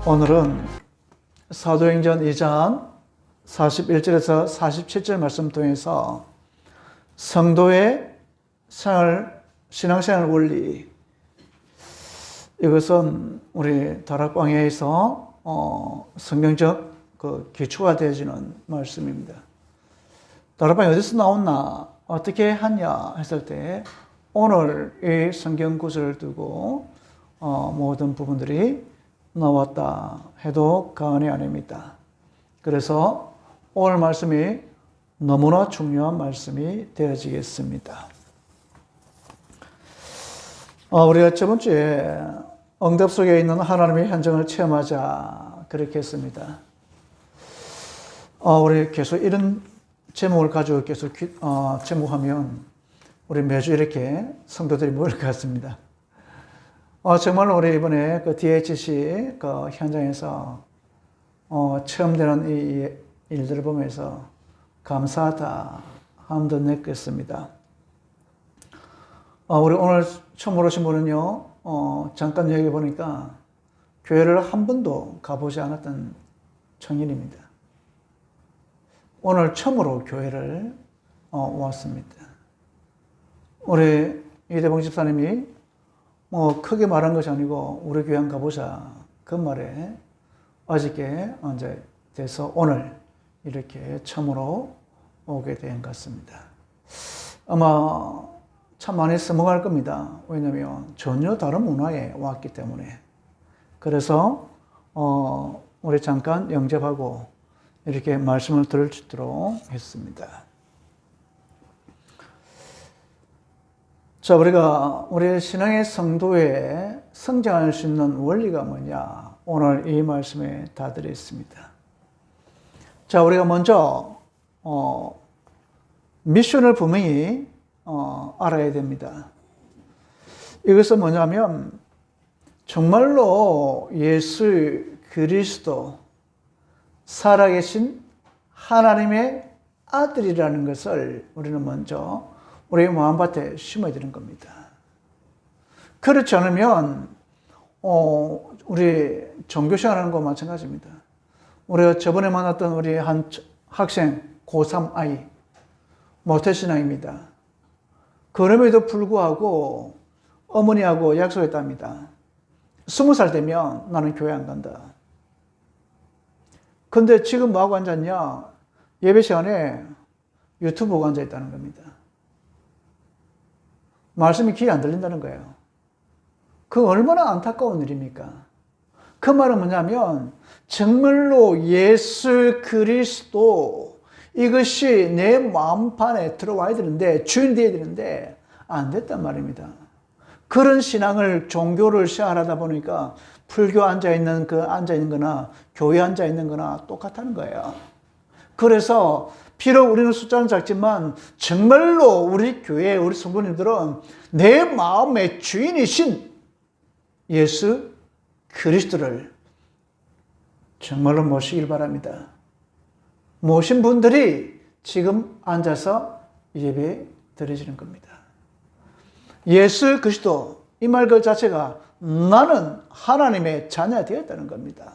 오늘은 사도행전 2장 41절에서 47절 말씀 통해서 성도의 신앙생활 원리, 이것은 우리 다락방에서 성경적 기초가 되어지는 말씀입니다. 다락방이 어디서 나왔나, 어떻게 하냐 했을 때 오늘 이 성경 구절을 두고 모든 부분들이 나왔다 해도 과언이 아닙니다. 그래서 오늘 말씀이 너무나 중요한 말씀이 되어지겠습니다. 우리가 저번 주에 응답 속에 있는 하나님의 현장을 체험하자 그렇게 했습니다. 우리 계속 이런 제목을 가지고 계속 제목하면 우리 매주 이렇게 성도들이 모일 것 같습니다. 정말로 우리 이번에 DHC 현장에서 처음 되는 이 일들을 보면서 감사하다 함도 느꼈습니다. 우리 오늘 처음 오신 분은요, 잠깐 얘기해 보니까 교회를 한 번도 가보지 않았던 청년입니다. 오늘 처음으로 교회를 왔습니다. 우리 이대봉 집사님이 크게 말한 것이 아니고 우리 교회 한번 가보자 그 말에 어저께 이제 돼서 오늘 이렇게 처음으로 오게 된 것 같습니다. 아마 참 많이 써먹을 겁니다. 왜냐하면 전혀 다른 문화에 왔기 때문에. 그래서 우리 잠깐 영접하고 이렇게 말씀을 들을 수 있도록 했습니다. 자, 우리 신앙의 성도에 성장할 수 있는 원리가 뭐냐? 오늘 이 말씀에 다 들어있습니다. 자, 우리가 먼저 미션을 분명히 알아야 됩니다. 이것은 뭐냐면 정말로 예수 그리스도 살아계신 하나님의 아들이라는 것을 우리는 먼저 우리 마음밭에 심어야 되는 겁니다. 그렇지 않으면 우리 종교생활하는 것과 마찬가지입니다. 우리가 저번에 만났던 우리 한 학생 고3 아이 모태신앙입니다. 그럼에도 불구하고 어머니하고 약속했답니다. 20살 되면 나는 교회 안 간다. 근데 지금 뭐하고 앉았냐? 예배 시간에 유튜브 보고 앉아있다는 겁니다. 말씀이 귀에 안 들린다는 거예요. 그 얼마나 안타까운 일입니까? 그 말은 뭐냐면 정말로 예수 그리스도 이것이 내 마음판에 들어와야 되는데 주인 되어야 되는데 안 됐단 말입니다. 그런 신앙을 종교를 시작하다 보니까 불교 앉아있는 거나 교회 앉아있는 거나 똑같다는 거예요. 그래서 비록 우리는 숫자는 작지만 정말로 우리 교회, 우리 성도님들은 내 마음의 주인이신 예수 그리스도를 정말로 모시길 바랍니다. 모신 분들이 지금 앉아서 예배 드리시는 겁니다. 예수 그리스도, 이 말 그 자체가 나는 하나님의 자녀가 되었다는 겁니다.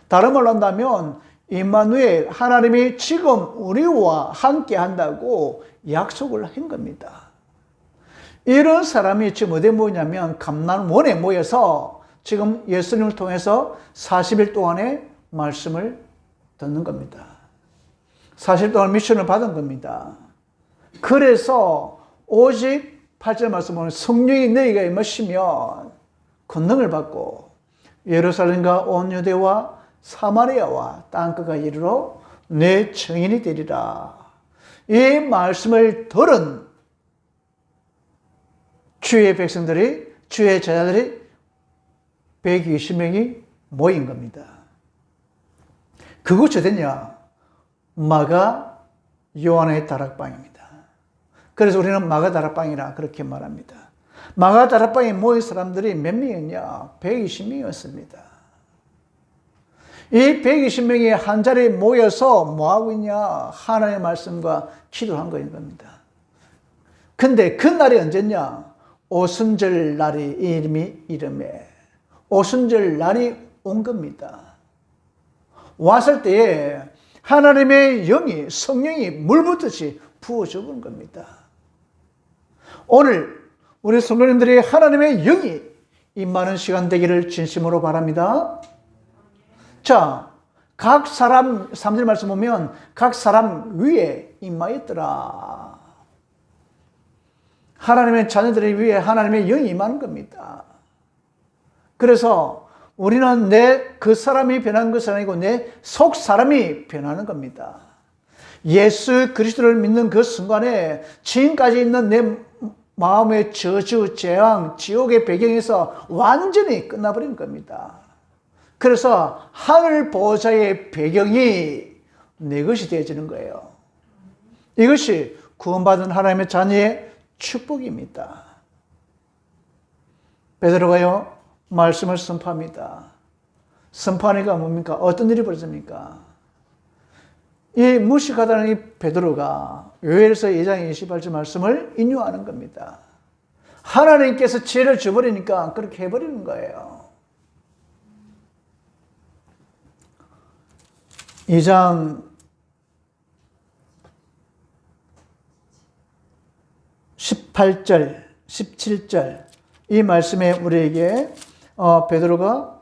다른 말로 한다면 임마누엘, 하나님이 지금 우리와 함께 한다고 약속을 한 겁니다. 이런 사람이 지금 어디에 모이냐면 감난원에 모여서 지금 예수님을 통해서 40일 동안의 말씀을 듣는 겁니다. 40일 동안 미션을 받은 겁니다. 그래서 오직 8절 말씀 보면 성령이 너희가 임하시면 권능을 받고 예루살렘과 온 유대와 사마리아와 땅끝가 이르러 내 증인이 되리라. 이 말씀을 들은 주의 백성들이, 주의 제자들이 120명이 모인 겁니다. 그곳이 어디냐? 마가 요한의 다락방입니다. 그래서 우리는 마가 다락방이라 그렇게 말합니다. 마가 다락방에 모인 사람들이 몇 명이냐? 120명이었습니다. 이 120명이 한 자리에 모여서 뭐하고 있냐? 하나님의 말씀과 기도한 겁니다. 근데 그 날이 언제냐? 오순절 날이 이름에 오순절 날이 온 겁니다. 왔을 때에 하나님의 영이, 성령이 물붓듯이 부어져 본 겁니다. 오늘 우리 성도님들이 하나님의 영이 임하는 시간 되기를 진심으로 바랍니다. 자, 각 사람, 3절 말씀 보면 각 사람 위에 임하였더라. 하나님의 자녀들이 위에 하나님의 영이 임하는 겁니다. 그래서 우리는 그 사람이 변하는 것이 아니고 내 속 사람이 변하는 겁니다. 예수 그리스도를 믿는 그 순간에 지금까지 있는 내 마음의 저주, 재앙, 지옥의 배경에서 완전히 끝나버린 겁니다. 그래서 하늘 보호자의 배경이 내 것이 되어지는 거예요. 이것이 구원받은 하나님의 자녀의 축복입니다. 베드로가요, 말씀을 선포합니다. 선포하니까 뭡니까? 어떤 일이 벌어집니까? 이 무식하다는 이 베드로가 요엘서 2장 28절 말씀을 인용하는 겁니다. 하나님께서 지혜를 줘버리니까 그렇게 해버리는 거예요. 2장 18절, 17절 이 말씀에 우리에게 베드로가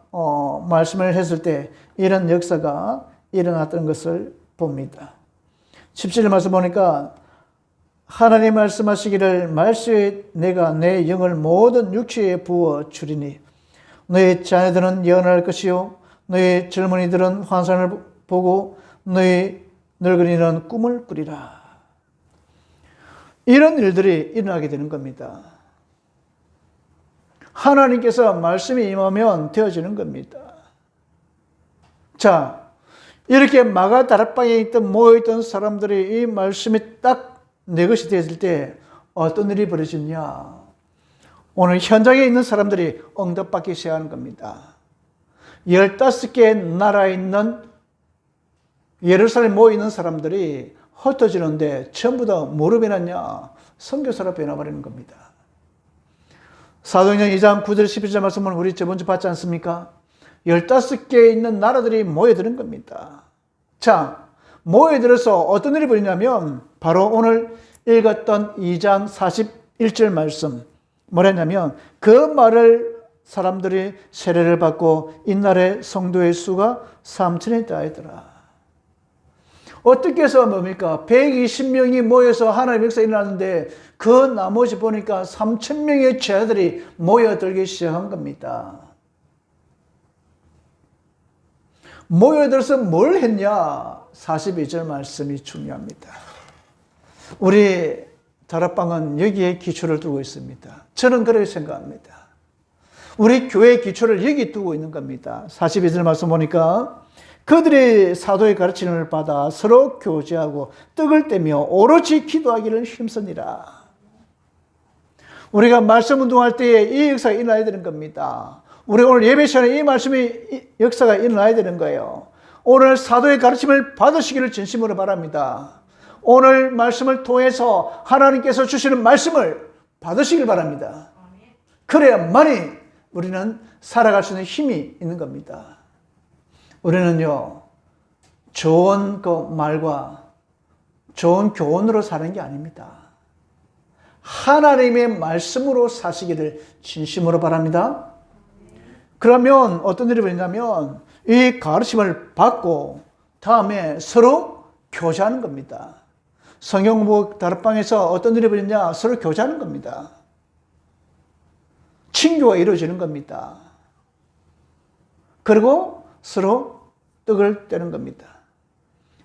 말씀을 했을 때 이런 역사가 일어났던 것을 봅니다. 17절 말씀 보니까 하나님 말씀하시기를 말씀에 내가 내 영을 모든 육체에 부어 주리니 너희 자녀들은 예언할 것이요 너희 젊은이들은 환상을 보고 너희 늙은이는 꿈을 꾸리라. 이런 일들이 일어나게 되는 겁니다. 하나님께서 말씀이 임하면 되어지는 겁니다. 자, 이렇게 마가 다락방에 있던 모여있던 사람들이 이 말씀이 딱 내 것이 되었을 때 어떤 일이 벌어지냐? 오늘 현장에 있는 사람들이 응답받기 시작하는 겁니다. 15개 나라에 있는 예루살렘에 모여있는 사람들이 흩어지는데 전부 다 뭐로 변했냐? 선교사로 변화버리는 겁니다. 사도행전 2장 9절 11절 말씀은 우리 저번주 봤지 않습니까? 15개에 있는 나라들이 모여드는 겁니다. 자, 모여들어서 어떤 일이 벌이냐면 바로 오늘 읽었던 2장 41절 말씀 뭐랬냐면 그 말을 사람들이 세례를 받고 이날의 성도의 수가 3천에 달하더라. 어떻게 해서 뭡니까? 120명이 모여서 하나님의 역사가 일어났는데 그 나머지 보니까 3,000명의 제자들이 모여들기 시작한 겁니다. 모여들어서 뭘 했냐? 42절 말씀이 중요합니다. 우리 다락방은 여기에 기초를 두고 있습니다. 저는 그렇게 생각합니다. 우리 교회의 기초를 여기 두고 있는 겁니다. 42절 말씀 보니까 그들이 사도의 가르침을 받아 서로 교제하고 떡을 떼며 오로지 기도하기를 힘쓰니라. 우리가 말씀 운동할 때에 이 역사가 일어나야 되는 겁니다. 우리 오늘 예배 시간에 이 말씀이 역사가 일어나야 되는 거예요. 오늘 사도의 가르침을 받으시기를 진심으로 바랍니다. 오늘 말씀을 통해서 하나님께서 주시는 말씀을 받으시길 바랍니다. 그래야만이 우리는 살아갈 수 있는 힘이 있는 겁니다. 우리는요, 좋은 그 말과 좋은 교훈으로 사는 게 아닙니다. 하나님의 말씀으로 사시기를 진심으로 바랍니다. 그러면 어떤 일이 벌어지냐면 이 가르침을 받고 다음에 서로 교제하는 겁니다. 성경공부 다락방에서 어떤 일이 벌어지냐? 서로 교제하는 겁니다. 친교가 이루어지는 겁니다. 그리고 서로 떡을 떼는 겁니다.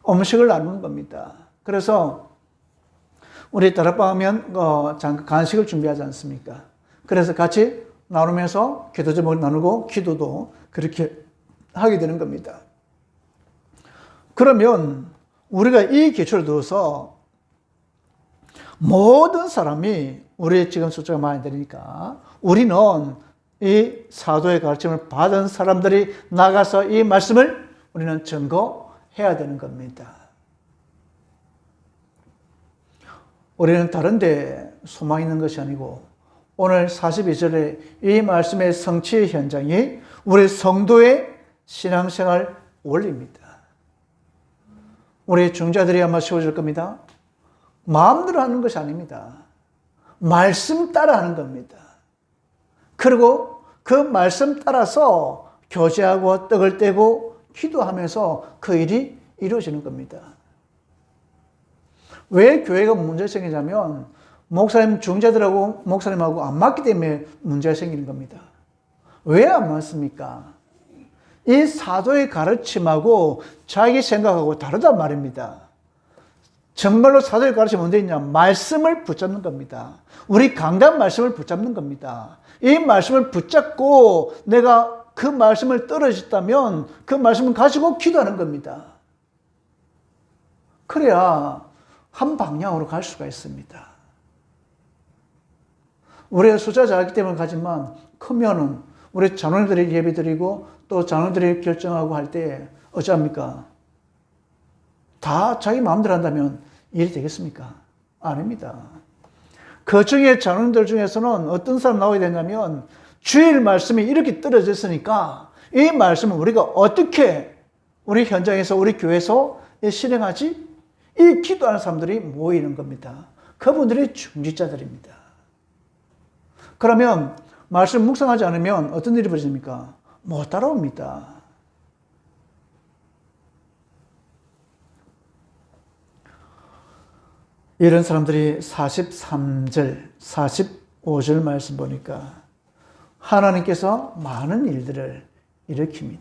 음식을 나누는 겁니다. 그래서 우리 다락방 하면 간식을 준비하지 않습니까? 그래서 같이 나누면서 기도 제목을 나누고 기도도 그렇게 하게 되는 겁니다. 그러면 우리가 이 기초를 두어서 모든 사람이 우리 지금 숫자가 많이 되니까 우리는 이 사도의 가르침을 받은 사람들이 나가서 이 말씀을 우리는 증거해야 되는 겁니다. 우리는 다른 데 소망 있는 것이 아니고 오늘 42절에 이 말씀의 성취의 현장이 우리 성도의 신앙생활 원리입니다. 우리 중자들이 아마 쉬워질 겁니다. 마음대로 하는 것이 아닙니다. 말씀 따라 하는 겁니다. 그리고 그 말씀 따라서 교제하고 떡을 떼고 기도하면서 그 일이 이루어지는 겁니다. 왜 교회가 문제가 생기냐면 목사님, 중자들하고 목사님하고 안 맞기 때문에 문제가 생기는 겁니다. 왜 안 맞습니까? 이 사도의 가르침하고 자기 생각하고 다르단 말입니다. 정말로 사도의 가르침이 뭔데 있냐? 말씀을 붙잡는 겁니다. 우리 강단 말씀을 붙잡는 겁니다. 이 말씀을 붙잡고 내가 그 말씀을 떨어졌다면 그 말씀을 가지고 기도하는 겁니다. 그래야 한 방향으로 갈 수가 있습니다. 우리가 숫자 작기 때문에 가지만 크면은 우리 자녀들이 예배드리고 또 자녀들이 결정하고 할 때 어찌합니까? 다 자기 마음대로 한다면 일이 되겠습니까? 아닙니다. 그 중에 자녀들 중에서는 어떤 사람 나와야 되냐면 주일 말씀이 이렇게 떨어졌으니까 이 말씀을 우리가 어떻게 우리 현장에서 우리 교회에서 실행하지? 이 기도하는 사람들이 모이는 겁니다. 그분들이 중지자들입니다. 그러면 말씀 묵상하지 않으면 어떤 일이 벌어집니까? 못 따라옵니다. 이런 사람들이 43절, 45절 말씀 보니까 하나님께서 많은 일들을 일으킵니다.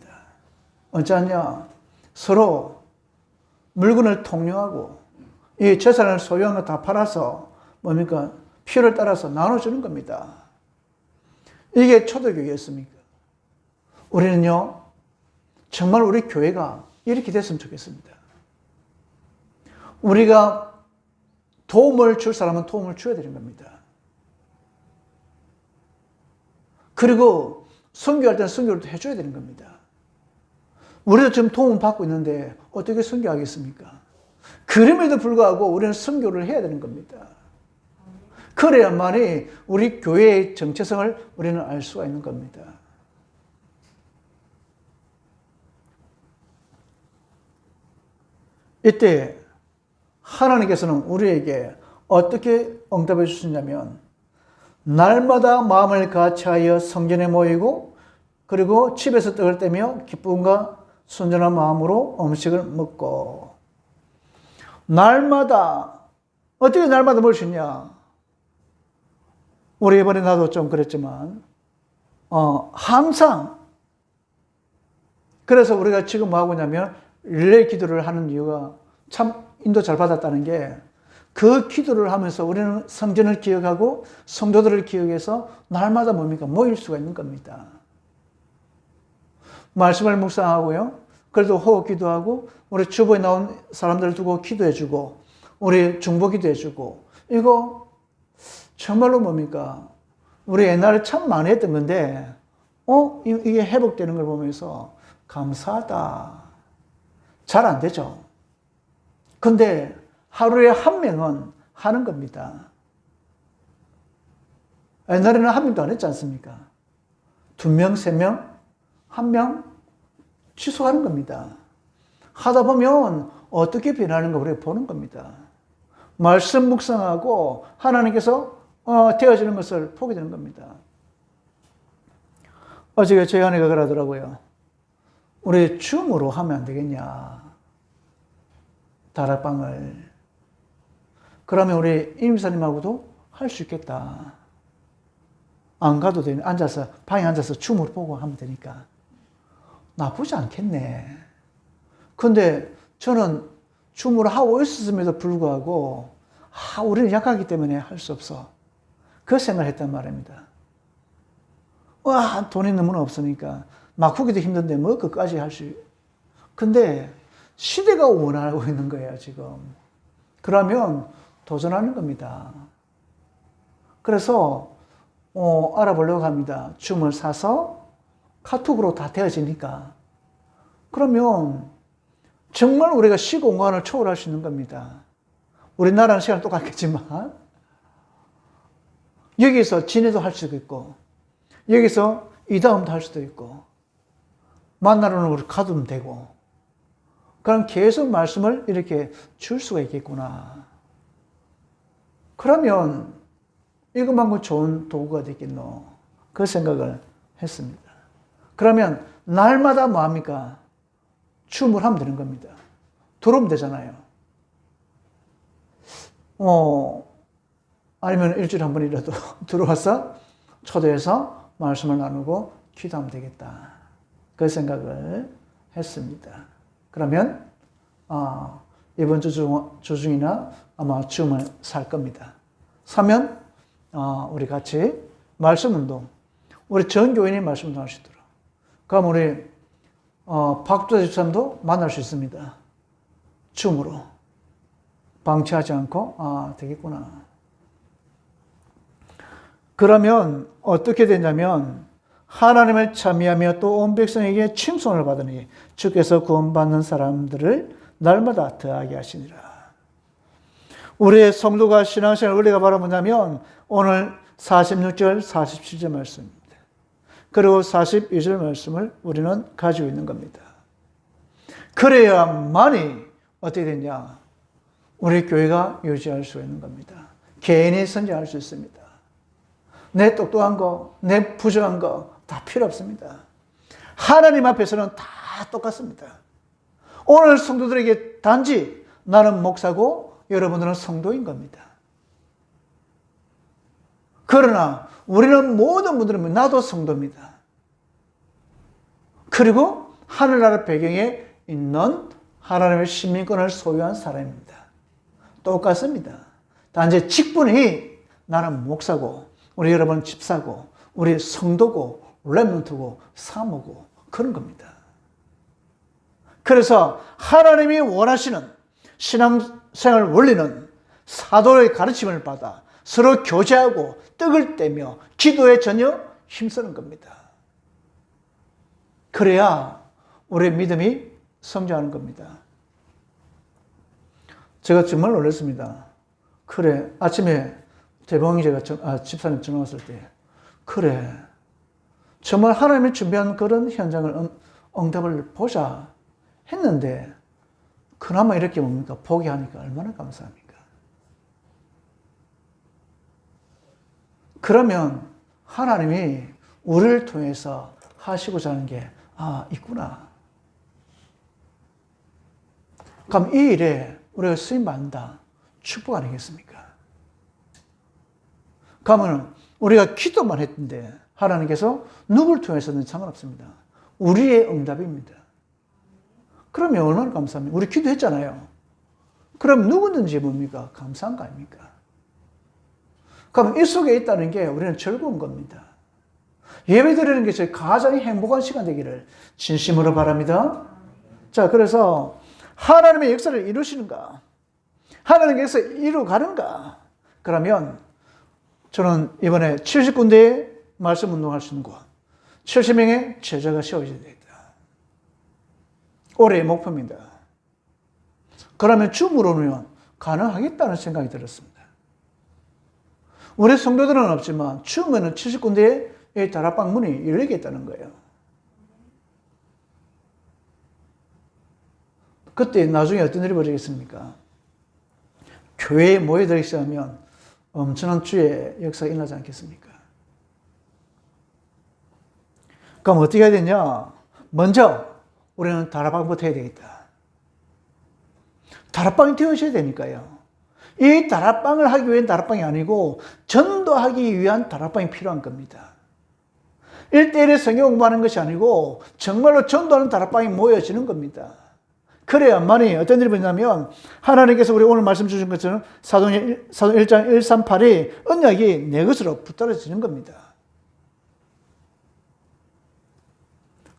어쩌냐? 서로 물건을 통용하고 이 재산을 소유한 거 다 팔아서 뭡니까? 필요를 따라서 나눠주는 겁니다. 이게 초대교회였습니까? 우리는요, 정말 우리 교회가 이렇게 됐으면 좋겠습니다. 우리가 도움을 줄 사람은 도움을 줘야 되는 겁니다. 그리고 선교할 때는 선교를 해줘야 되는 겁니다. 우리도 지금 도움을 받고 있는데 어떻게 선교하겠습니까? 그럼에도 불구하고 우리는 선교를 해야 되는 겁니다. 그래야만이 우리 교회의 정체성을 우리는 알 수가 있는 겁니다. 이때 하나님께서는 우리에게 어떻게 응답해 주시냐면 날마다 마음을 같이하여 성전에 모이고 그리고 집에서 떡을 떼며 기쁨과 순전한 마음으로 음식을 먹고 날마다 어떻게 날마다 먹을 수 있냐? 우리 이번에 나도 좀 그랬지만 항상 그래서 우리가 지금 뭐 하고 있냐면 릴레이 기도를 하는 이유가 참 인도 잘 받았다는 게 그 기도를 하면서 우리는 성전을 기억하고 성도들을 기억해서 날마다 뭡니까? 모일 수가 있는 겁니다. 말씀을 묵상하고요. 그래도 호흡 기도하고 우리 주보에 나온 사람들을 두고 기도해주고 우리 중보 기도해주고 이거 정말로 뭡니까? 우리 옛날에 참 많이 했던 건데 이게 회복되는 걸 보면서 감사하다. 잘 안 되죠. 근데 하루에 한 명은 하는 겁니다. 옛날에는 한 명도 안 했지 않습니까? 2명, 3명, 1명 취소하는 겁니다. 하다 보면 어떻게 변하는가 우리가 보는 겁니다. 말씀 묵상하고 하나님께서 되어지는 것을 보게 되는 겁니다. 어제 저희 아내가 그러더라고요. 우리 줌으로 하면 안 되겠냐. 다락방을. 그러면 우리 임사님하고도 할 수 있겠다. 안 가도 되네. 방에 앉아서 줌으로 보고 하면 되니까. 나쁘지 않겠네. 근데 저는 줌으로 하고 있었음에도 불구하고, 우리는 약하기 때문에 할 수 없어. 그 생각을 했단 말입니다. 돈이 너무나 없으니까. 막 후기도 힘든데 뭐 그까지 할 수. 근데 시대가 원하고 있는 거예요, 지금. 그러면 도전하는 겁니다. 그래서 알아보려고 합니다. 줌을 사서 카톡으로 다 되어지니까. 그러면 정말 우리가 시공간을 초월할 수 있는 겁니다. 우리나라는 시간 똑같겠지만 여기서 진해도 할 수도 있고 여기서 이다음도 할 수도 있고 만나러는 우리 가도 되고, 그럼 계속 말씀을 이렇게 줄 수가 있겠구나. 그러면 이것만큼 좋은 도구가 되겠노. 그 생각을 했습니다. 그러면 날마다 뭐합니까? 주문하면 되는 겁니다. 들어오면 되잖아요. 아니면 일주일에 한 번이라도 들어와서 초대해서 말씀을 나누고 기도하면 되겠다. 그 생각을 했습니다. 그러면 이번 주 중이나 아마 줌을 살 겁니다. 사면 우리 같이 말씀 운동, 우리 전 교인이 말씀 운동 하시도록. 그럼 우리 박두자 집사님도 만날 수 있습니다. 줌으로. 방치하지 않고 되겠구나. 그러면 어떻게 되냐면 하나님을 참여하며 또 온 백성에게 칭송을 받으니 주께서 구원받는 사람들을 날마다 더하게 하시니라. 우리의 성도가 신앙생활 원리가 바로 뭐냐면 오늘 46절, 47절 말씀입니다. 그리고 42절 말씀을 우리는 가지고 있는 겁니다. 그래야만이 어떻게 되냐? 우리 교회가 유지할 수 있는 겁니다. 개인이 선정할 수 있습니다. 내 똑똑한 거, 내 부정한 거 다 필요 없습니다. 하나님 앞에서는 다 똑같습니다. 오늘 성도들에게 단지 나는 목사고 여러분들은 성도인 겁니다. 그러나 우리는 모든 분들은 나도 성도입니다. 그리고 하늘나라 배경에 있는 하나님의 시민권을 소유한 사람입니다. 똑같습니다. 단지 직분이 나는 목사고 우리 여러분 집사고 우리 성도고 렘넌트고 사모고 그런 겁니다. 그래서 하나님이 원하시는 신앙생활 원리는 사도의 가르침을 받아 서로 교제하고 떡을 떼며 기도에 전혀 힘쓰는 겁니다. 그래야 우리의 믿음이 성장하는 겁니다. 제가 정말 놀랐습니다. 그래, 아침에 대봉이 집사님 전화 왔을 때, 그래, 정말 하나님이 준비한 그런 현장을 응답을 보자 했는데, 그나마 이렇게 뭡니까? 포기하니까 얼마나 감사합니까? 그러면 하나님이 우리를 통해서 하시고자 하는 게, 있구나. 그럼 이 일에 우리가 쓰임받는다. 축복 아니겠습니까? 그러면 우리가 기도만 했는데 하나님께서 누굴 통해서든 상관없습니다. 우리의 응답입니다. 그러면 얼마나 감사합니까? 우리 기도했잖아요. 그럼 누구든지 뭡니까? 감사한 거 아닙니까? 그럼 이 속에 있다는 게 우리는 즐거운 겁니다. 예배 드리는 게 저희 가장 행복한 시간 되기를 진심으로 바랍니다. 자, 그래서 하나님의 역사를 이루시는가? 하나님께서 이루가는가? 그러면 저는 이번에 70군데의 말씀 운동할 수 있는 곳, 70명의 제자가 세워져야 되겠다. 올해의 목표입니다. 그러면 줌으로는 가능하겠다는 생각이 들었습니다. 우리 성도들은 없지만 줌에는 70군데의 다락방 문이 열리겠다는 거예요. 그때 나중에 어떤 일이 벌어지겠습니까? 교회에 모여들기 시작하면 엄청난 주의 역사가 일어나지 않겠습니까? 그럼 어떻게 해야 되냐? 먼저 우리는 다락방부터 해야 되겠다. 다락방이 되어져야 되니까요. 이 다락방을 하기 위한 다락방이 아니고 전도하기 위한 다락방이 필요한 겁니다. 1대1의 성경 공부하는 것이 아니고 정말로 전도하는 다락방이 모여지는 겁니다. 그래야만이 어떤 일이 있냐면 하나님께서 우리 오늘 말씀 주신 것처럼 사도행 1장 138이 언약이 내 것으로 붙들어지는 겁니다.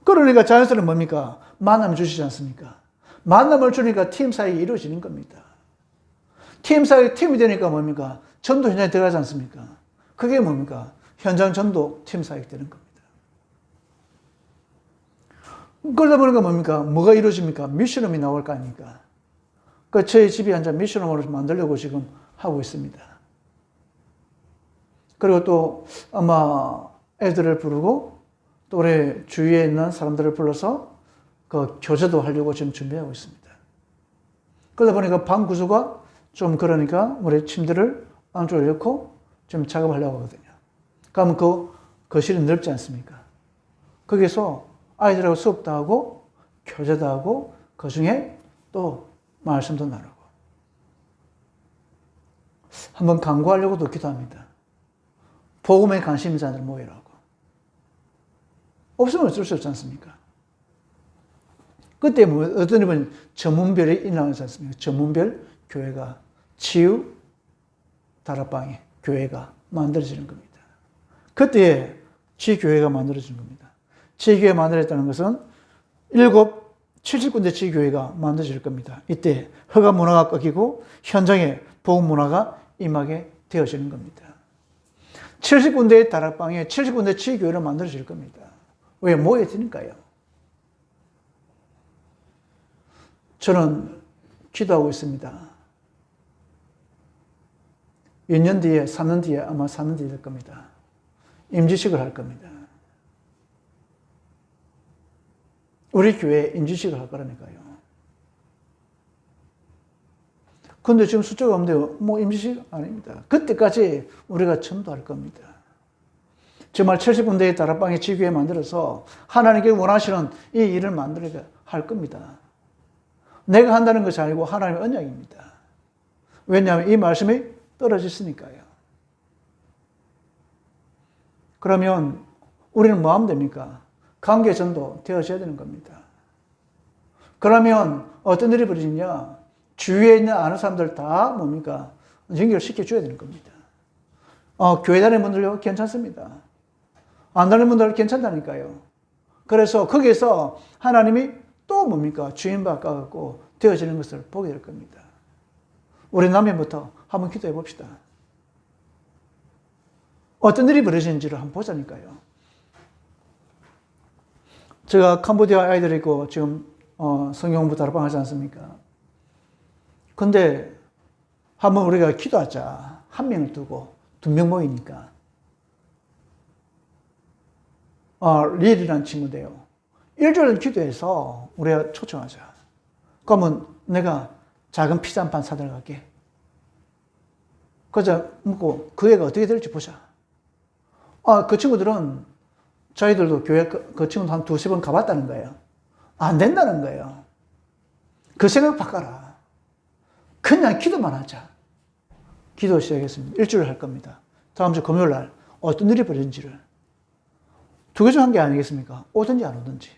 그러니까 자연스러운 뭡니까? 만남을 주시지 않습니까? 만남을 주니까 팀 사이에 이루어지는 겁니다. 팀 사이에 팀이 되니까 뭡니까? 전도 현장에 들어가지 않습니까? 그게 뭡니까? 현장 전도 팀 사이에 되는 겁니다. 그러다 보니까 뭡니까? 뭐가 이루어집니까? 미션홈이 나올 거 아닙니까? 그 저희 집이 한자 미션홈으로 만들려고 지금 하고 있습니다. 그리고 또 아마 애들을 부르고 또 우리 주위에 있는 사람들을 불러서 그 교제도 하려고 지금 준비하고 있습니다. 그러다 보니까 방 구조가 좀 그러니까 우리 침대를 안쪽에 넣고 지금 작업하려고 하거든요. 그러면 그 거실이 넓지 않습니까? 거기서 아이들하고 수업도 하고 교제도 하고 그 중에 또 말씀도 나누고 한번 강구하려고도 기도합니다. 복음에 관심 있는 자들 모이라고. 없으면 어쩔 수 없지 않습니까? 그때 뭐 어떤 분은 전문별이 일어나지 않습니까? 전문별 교회가 치유 다락방에 교회가 만들어지는 겁니다. 그때 지교회가 만들어지는 겁니다. 지교회 만들어졌다는 것은 70군데 지교회가 만들어질 겁니다. 이때 허가 문화가 꺾이고 현장에 복음 문화가 임하게 되어지는 겁니다. 70군데의 다락방에 70군데 지교회를 만들어질 겁니다. 왜? 모여지니까요. 저는 기도하고 있습니다. 2년 뒤에, 3년 뒤에, 아마 4년 뒤에 될 겁니다. 임지식을 할 겁니다. 우리 교회에 임지식을 할 거라니까요. 근데 지금 숫자가 없는데요. 뭐 임지식 아닙니다. 그때까지 우리가 전도할 겁니다. 정말 70군데의 다락방의 지교회 만들어서 하나님께 원하시는 이 일을 만들어야 할 겁니다. 내가 한다는 것이 아니고 하나님의 언약입니다. 왜냐하면 이 말씀이 떨어졌으니까요. 그러면 우리는 뭐 하면 됩니까? 관계전도 되어져야 되는 겁니다. 그러면 어떤 일이 벌어지냐? 주위에 있는 아는 사람들 다 뭡니까? 연결시켜줘야 되는 겁니다. 교회 다니는 분들요, 괜찮습니다. 안 다니는 분들 괜찮다니까요. 그래서 거기에서 하나님이 또 뭡니까? 주인 바꿔갖고 되어지는 것을 보게 될 겁니다. 우리 남편부터 한번 기도해 봅시다. 어떤 일이 벌어지는지를 한번 보자니까요. 제가 캄보디아 아이들이 있고 지금 성경공부 다락방 하지 않습니까? 근데 한번 우리가 기도하자. 한 명을 두고 2명 모이니까. 리엘이라는 친구인데요. 일주일 기도해서 우리가 초청하자. 그러면 내가 작은 피자 한 판 사들어 갈게. 그저 먹고 그 애가 어떻게 될지 보자. 그 친구들은 저희들도 교회 그 친구도 한 2-3번 가봤다는 거예요. 안 된다는 거예요. 그 생각 바꿔라. 그냥 기도만 하자. 기도 시작했습니다. 일주일 할 겁니다. 다음 주 금요일 날 어떤 일이 벌어진지를. 2개 중 한 개 아니겠습니까? 오든지 안 오든지.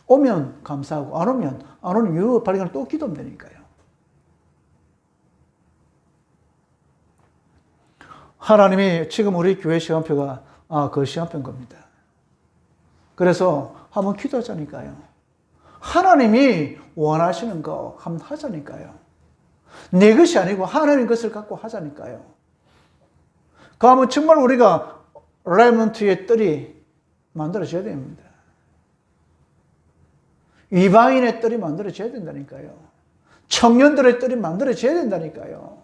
오면 감사하고 안 오는 이유 발견을 또 기도하면 되니까요. 하나님이 지금 우리 교회 시간표가 그 시간표인 겁니다. 그래서 한번 기도하자니까요. 하나님이 원하시는 거 한번 하자니까요. 내 것이 아니고 하나님 것을 갖고 하자니까요. 그러면 정말 우리가 레몬트의 뜰이 만들어져야 됩니다. 이방인의 뜰이 만들어져야 된다니까요. 청년들의 뜰이 만들어져야 된다니까요.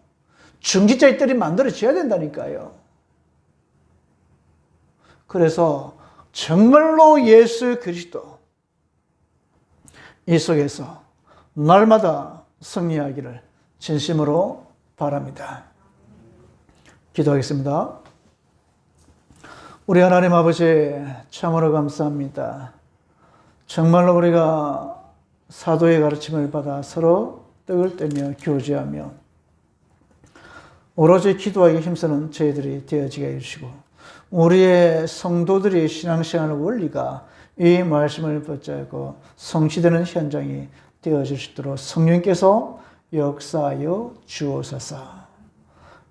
중직자의 뜰이 만들어져야 된다니까요. 그래서 정말로 예수 그리스도 이 속에서 날마다 승리하기를 진심으로 바랍니다. 기도하겠습니다. 우리 하나님 아버지 참으로 감사합니다. 정말로 우리가 사도의 가르침을 받아 서로 떡을 떼며 교제하며 오로지 기도하기 힘쓰는 저희들이 되어지게 해주시고 우리의 성도들의 신앙생활 원리가 이 말씀을 붙잡고 성취되는 현장이 되어질 수 있도록 성령께서 역사하여 주옵소서.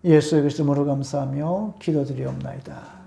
예수 그리스도로 감사하며 기도드리옵나이다.